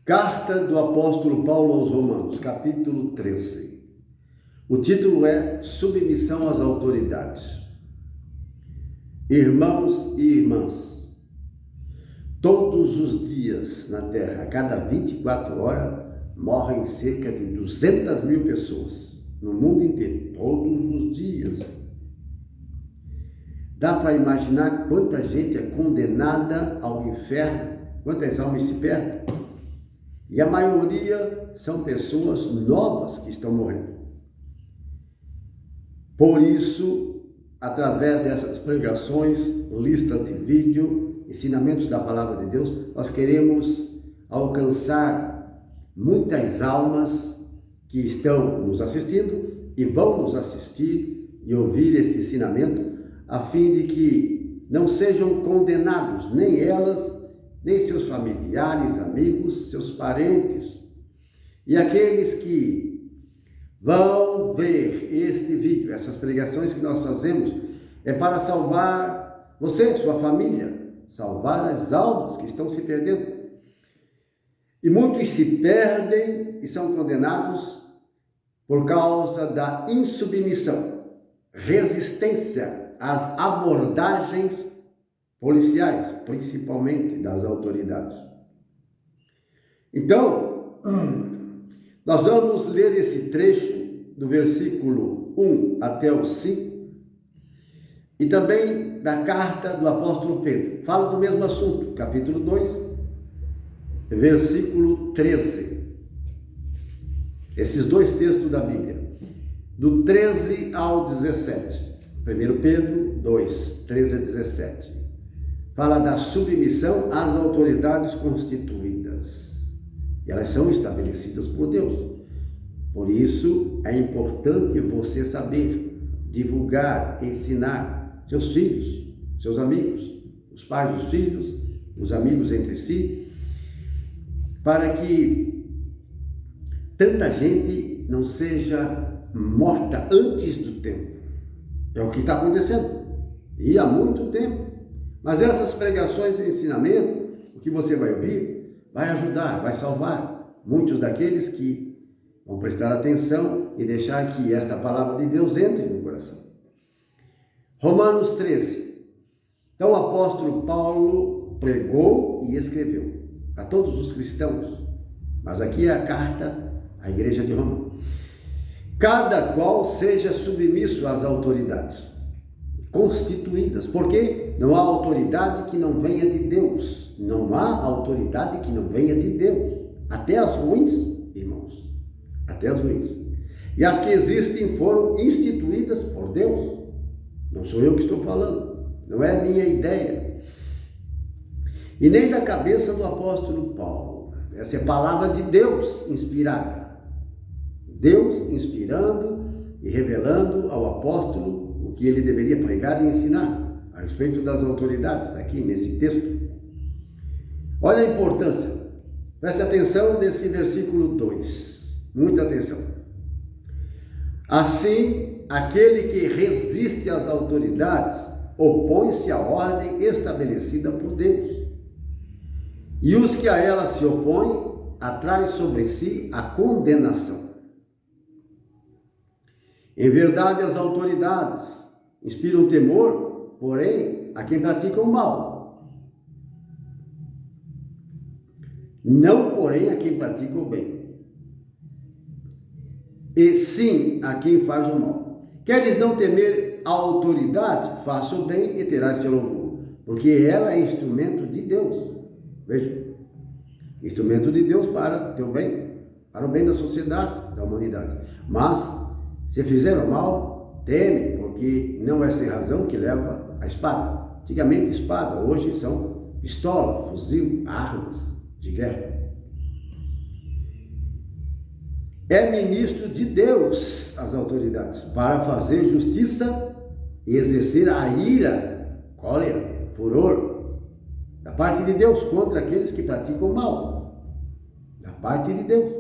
Carta do apóstolo Paulo aos Romanos, capítulo 13. O título é Submissão às autoridades. Irmãos e irmãs, todos os dias na Terra, a cada 24 horas, morrem cerca de 200 mil pessoas no mundo inteiro, todos os dias. Dá para imaginar quanta gente é condenada ao inferno, quantas almas se perdem? E a maioria são pessoas novas que estão morrendo. Por isso, através dessas pregações, lista de vídeo, ensinamentos da Palavra de Deus, nós queremos alcançar muitas almas que estão nos assistindo e vão nos assistir e ouvir este ensinamento, a fim de que não sejam condenados, nem elas, nem seus familiares, amigos, seus parentes. E aqueles que vão ver este vídeo, essas pregações que nós fazemos, é para salvar você, sua família, salvar as almas que estão se perdendo. E muitos se perdem e são condenados por causa da insubmissão, resistência às abordagens policiais, principalmente das autoridades. Então, nós vamos ler esse trecho do versículo 1 até o 5 e também da carta do apóstolo Pedro. Fala do mesmo assunto, capítulo 2, versículo 13. Esses dois textos da Bíblia, do 13 ao 17. 1 Pedro 2, 13 a 17. Fala da submissão às autoridades constituídas. E elas são estabelecidas por Deus. Por isso, é importante você saber divulgar, ensinar seus filhos, seus amigos, os pais dos filhos, os amigos entre si, para que tanta gente não seja morta antes do tempo. É o que está acontecendo. E há muito tempo. Mas essas pregações e ensinamento, o que você vai ouvir, vai ajudar, vai salvar muitos daqueles que vão prestar atenção e deixar que esta palavra de Deus entre no coração. Romanos 13. Então o apóstolo Paulo pregou e escreveu a todos os cristãos, mas aqui é a carta à igreja de Roma. Cada qual seja submisso às autoridades constituídas, porque não há autoridade que não venha de Deus. Não há autoridade que não venha de Deus. Até as ruins, irmãos. Até as ruins. E as que existem foram instituídas por Deus. Não sou eu que estou falando. Não é minha ideia. E nem da cabeça do apóstolo Paulo. Essa é a palavra de Deus inspirada. Deus inspirando e revelando ao apóstolo o que ele deveria pregar e ensinar a respeito das autoridades, aqui nesse texto. Olha a importância. Preste atenção nesse versículo 2. Muita atenção. Assim, aquele que resiste às autoridades opõe-se à ordem estabelecida por Deus. E os que a ela se opõem atrai sobre si a condenação. Em verdade, as autoridades inspiram temor, porém, a quem pratica o mal. Não, porém, a quem pratica o bem. E sim, a quem faz o mal. Queres não temer a autoridade? Faça o bem e terás seu louvor, porque ela é instrumento de Deus. Veja, instrumento de Deus para o teu bem, para o bem da sociedade, da humanidade. Mas, se fizer o mal, teme, porque não é sem razão que leva a espada. Antigamente espada, hoje são pistola, fuzil, armas de guerra. É ministro de Deus as autoridades, para fazer justiça e exercer a ira, cólera, furor, da parte de Deus contra aqueles que praticam o mal. Da parte de Deus.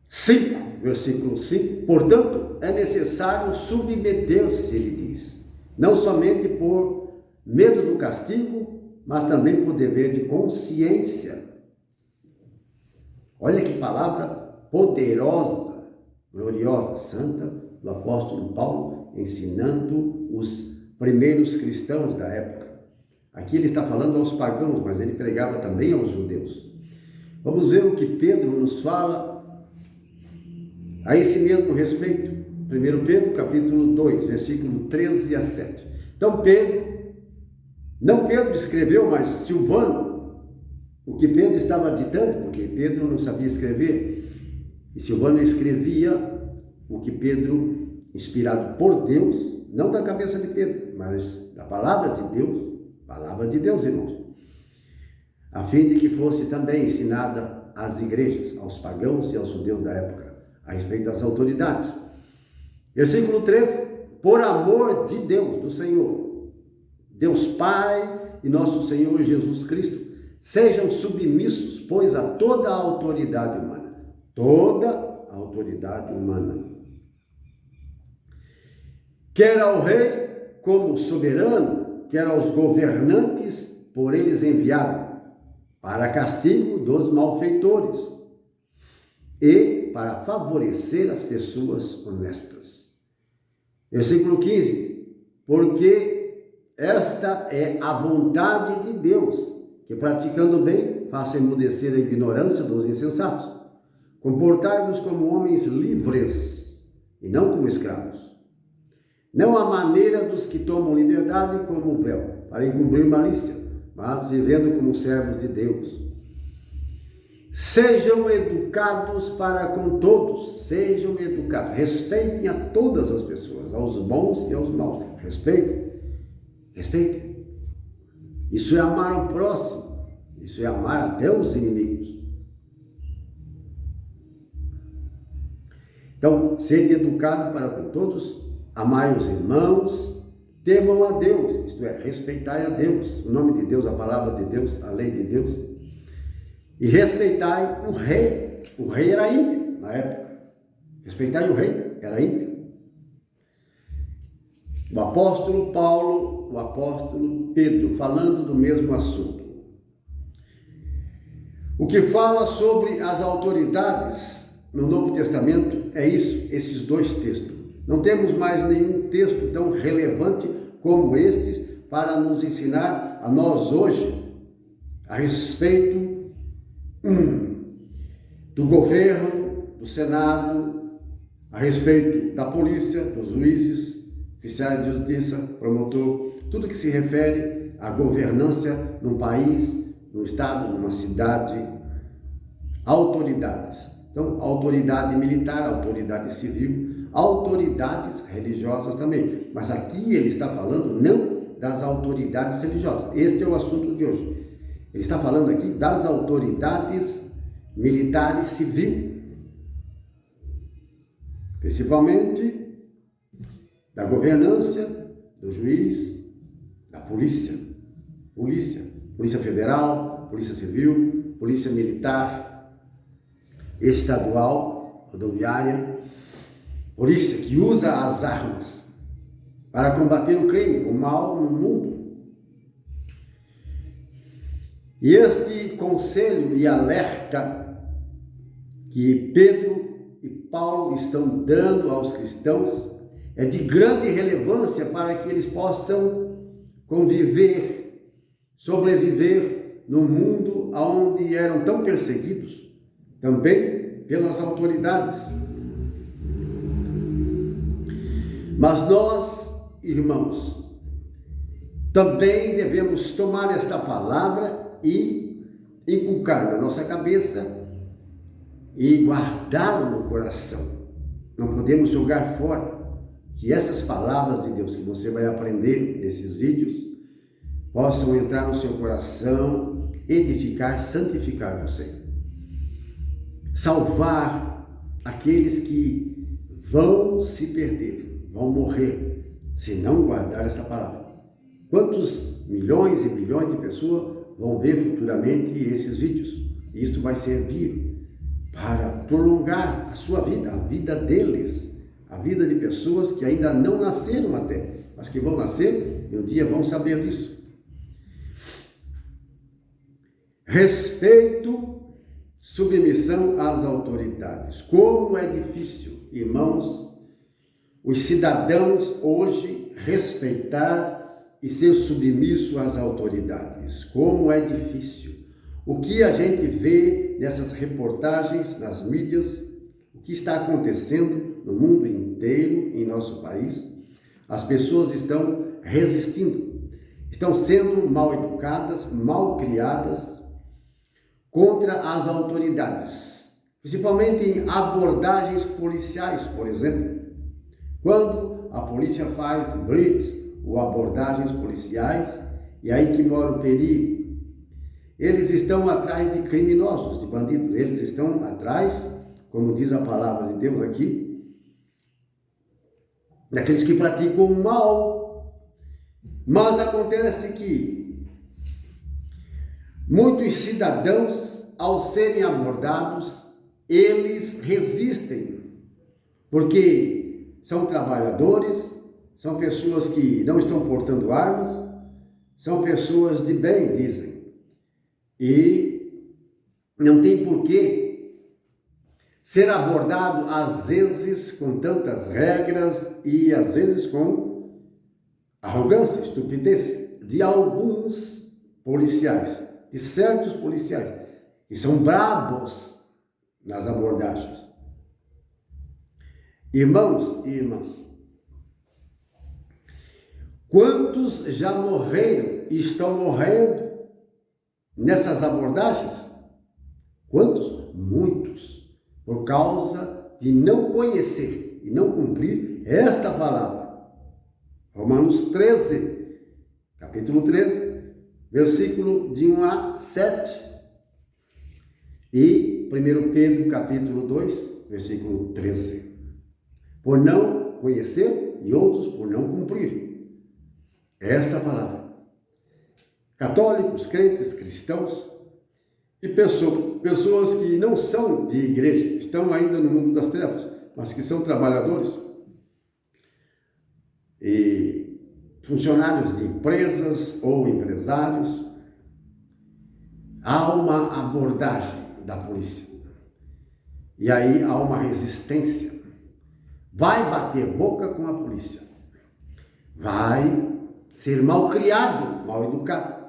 5, versículo 5, portanto, é necessário submeter-se, ele diz, não somente por medo do castigo, mas também por dever de consciência. Olha que palavra poderosa, gloriosa, santa, do apóstolo Paulo, ensinando os primeiros cristãos da época. Aqui ele está falando aos pagãos, mas ele pregava também aos judeus. Vamos ver o que Pedro nos fala a esse mesmo respeito. 1 Pedro, capítulo 2, versículo 13 a 7. Então não Pedro escreveu, mas Silvano, o que Pedro estava ditando, porque Pedro não sabia escrever, e Silvano escrevia o que Pedro, inspirado por Deus, não da cabeça de Pedro, mas da palavra de Deus, irmãos, a fim de que fosse também ensinada às igrejas, aos pagãos e aos judeus da época, a respeito das autoridades. Versículo 13, por amor de Deus, do Senhor, Deus Pai e nosso Senhor Jesus Cristo, sejam submissos, pois, a toda a autoridade humana. Toda a autoridade humana. Quer ao rei como soberano, quer aos governantes por eles enviado, para castigo dos malfeitores e para favorecer as pessoas honestas. Versículo 15, porque esta é a vontade de Deus, que praticando bem, faça emudecer a ignorância dos insensatos. Comportai-vos como homens livres e não como escravos. Não à maneira dos que tomam liberdade como véu, para encobrir malícia, mas vivendo como servos de Deus. Sejam educados para com todos, sejam educados, respeitem a todas as pessoas, aos bons e aos maus, respeitem. Isso é amar o próximo, isso é amar até os inimigos. Então, sede educado para com todos, amai os irmãos, temam a Deus, isto é, respeitai a Deus, o nome de Deus, a palavra de Deus, a lei de Deus. E respeitai o rei. O rei era ímpio na época. Respeitai o rei, era ímpio. O apóstolo Paulo, o apóstolo Pedro, falando do mesmo assunto. O que fala sobre as autoridades no Novo Testamento é isso, esses dois textos. Não temos mais nenhum texto tão relevante como estes para nos ensinar a nós hoje a respeito do governo, do Senado, a respeito da polícia, dos juízes, oficiais de justiça, promotor, tudo que se refere à governança num país, num estado, numa cidade, autoridades. Então, autoridade militar, autoridade civil, autoridades religiosas também. Mas aqui ele está falando não das autoridades religiosas. Este é o assunto de hoje. Ele está falando aqui das autoridades militares civil, principalmente da governança, do juiz, da polícia federal, polícia civil, polícia militar, estadual, rodoviária, polícia que usa as armas para combater o crime, o mal no mundo. E este conselho e alerta que Pedro e Paulo estão dando aos cristãos é de grande relevância para que eles possam conviver, sobreviver no mundo onde eram tão perseguidos, também pelas autoridades. Mas nós, irmãos, também devemos tomar esta palavra e inculcar na nossa cabeça e guardá-la no coração. Não podemos jogar fora. Que essas palavras de Deus que você vai aprender nesses vídeos possam entrar no seu coração, edificar, santificar você. Salvar aqueles que vão se perder, vão morrer, se não guardar essa palavra. Quantos milhões e bilhões de pessoas vão ver futuramente esses vídeos? E isto vai servir para prolongar a sua vida, a vida deles, a vida de pessoas que ainda não nasceram até, mas que vão nascer e um dia vão saber disso. Respeito, submissão às autoridades. Como é difícil, irmãos, os cidadãos hoje respeitar e ser submisso às autoridades. Como é difícil. O que a gente vê nessas reportagens, nas mídias, o que está acontecendo no mundo inteiro, em nosso país, as pessoas estão resistindo, estão sendo mal educadas, mal criadas contra as autoridades, principalmente em abordagens policiais, por exemplo. Quando a polícia faz blitz ou abordagens policiais, e aí que mora o perigo. Eles estão atrás de criminosos, de bandidos. Eles estão atrás, como diz a palavra de Deus aqui, daqueles que praticam o mal. Mas acontece que muitos cidadãos, ao serem abordados, eles resistem, porque são trabalhadores, são pessoas que não estão portando armas, são pessoas de bem, dizem. E não tem porquê ser abordado, às vezes, com tantas regras e, às vezes, com arrogância, estupidez de alguns policiais, de certos policiais, que são brabos nas abordagens. Irmãos e irmãs, quantos já morreram e estão morrendo nessas abordagens? Quantos? Muitos, por causa de não conhecer e não cumprir esta palavra. Romanos 13, capítulo 13, versículo de 1 a 7. E 1 Pedro, capítulo 2, versículo 13. Por não conhecer e outros por não cumprir esta palavra. Católicos, crentes, cristãos e pessoas que não são de igreja, estão ainda no mundo das trevas, mas que são trabalhadores e funcionários de empresas ou empresários. Há uma abordagem da polícia e aí há uma resistência. Vai bater boca com a polícia, vai ser mal criado, mal educado,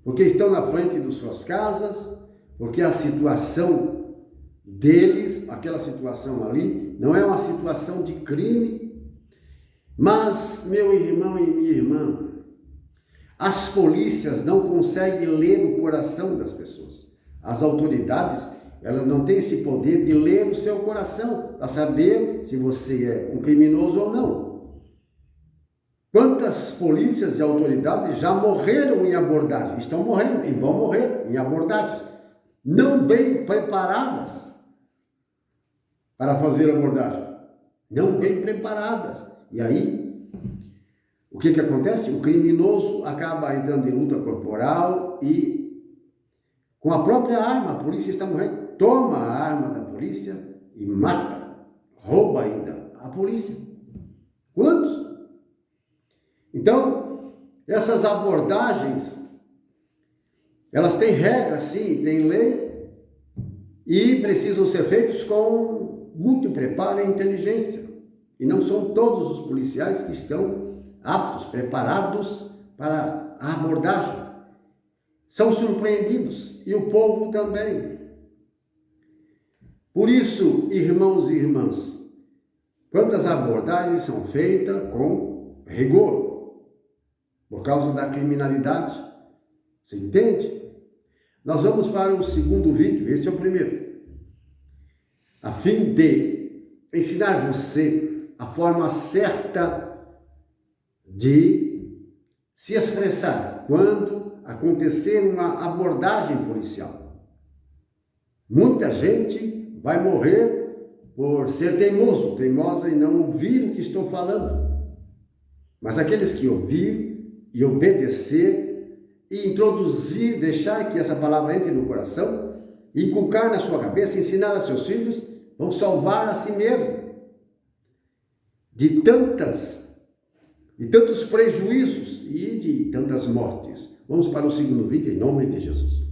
porque estão na frente de suas casas, porque a situação deles, aquela situação ali, não é uma situação de crime. Mas, meu irmão e minha irmã, as polícias não conseguem ler o coração das pessoas. As autoridades, elas não têm esse poder de ler o seu coração, para saber se você é um criminoso ou não. Quantas polícias e autoridades já morreram em abordagem, estão morrendo e vão morrer em abordagens, não bem preparadas para fazer abordagem, não bem preparadas. E aí, o que acontece? O criminoso acaba entrando em luta corporal e com a própria arma, a polícia está morrendo, toma a arma da polícia e mata, rouba ainda a polícia. Quantos? Então, essas abordagens, elas têm regras, sim, têm lei, e precisam ser feitos com muito preparo e inteligência. E não são todos os policiais que estão aptos, preparados para a abordagem. São surpreendidos, e o povo também. Por isso, irmãos e irmãs, quantas abordagens são feitas com rigor, por causa da criminalidade. Você entende? Nós vamos para o segundo vídeo, esse é o primeiro, a fim de ensinar você a forma certa de se expressar quando acontecer uma abordagem policial. Muita gente vai morrer por ser teimosa e não ouvir o que estou falando. Mas aqueles que ouvir e obedecer e introduzir, deixar que essa palavra entre no coração, inculcar na sua cabeça, ensinar a seus filhos, vão salvar a si mesmo de tantos prejuízos e de tantas mortes. Vamos para o segundo vídeo, em nome de Jesus.